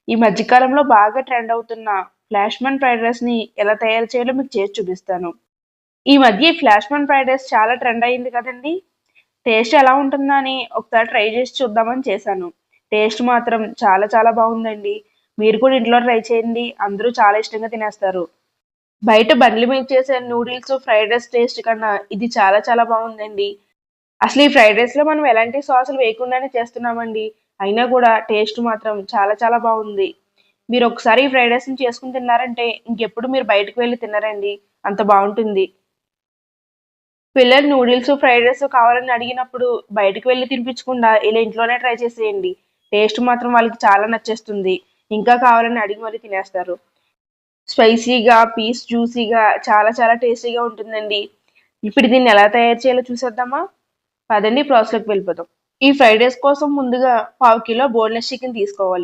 ఈ మధ్య కాలంలో బాగా ట్రెండ్ అవుతున్న ఫ్లాష్‌మన్ ఫ్రైడ్ రైస్‌ని ఎలా తయారు చేయాలో మీకు చేసి చూపిస్తాను. ఈ మధ్య ఈ ఫ్లాష్‌మన్ ఫ్రైడ్ రైస్ చాలా ట్రెండ్ అయింది కదండీ! టేస్ట్ ఎలా ఉంటుందా అని ఒకసారి ట్రై చేసి చూద్దామని చేశాను. టేస్ట్ మాత్రం చాలా చాలా బావుందండి. మీరు కూడా ఇంట్లో ట్రై చేయండి. అందరూ చాలా ఇష్టంగా తినేస్తారు. బయట బండ్ల మీద చేసే నూడిల్స్, ఫ్రైడ్ రైస్ టేస్ట్ కన్నా ఇది చాలా చాలా బావుందండి. అసలు ఈ ఫ్రైడ్ రైస్‌లో మనం ఎలాంటి సాసులు వేయకుండానే చేస్తున్నామండి. అయినా కూడా టేస్ట్ మాత్రం చాలా చాలా బావుంది. మీరొకసారి ఈ ఫ్రైడ్ రైస్‌ని చేసుకొని తిన్నారంటే ఇంకెప్పుడు మీరు బయటకి వెళ్లి తినరండి. అంత బావుంటుంది. పిల్లలు నూడిల్స్, ఫ్రైడ్ రైస్ కావాలని అడిగినప్పుడు బయటకి వెళ్లి తినిపించకుండా ఇలా ఇంట్లోనే ట్రై చేసేయండి. టేస్ట్ మాత్రం వాళ్ళకి చాలా నచ్చేస్తుంది. ఇంకా కావాలని అడిగి మరీ తినేస్తారు. స్పైసీగా, పీస్ జ్యూసీగా చాలా చాలా టేస్టీగా ఉంటుందండి. ఇప్పుడు దీన్ని ఎలా తయారు చేయాలో చూసేద్దామా? పదండి ప్రాసెస్‌లోకి వెళ్ళిపోదాం. ఈ ఫ్రైడ్ రైస్ కోసం ముందుగా పావు కిలో బోన్‌లెస్ చికెన్ తీసుకోవాలి.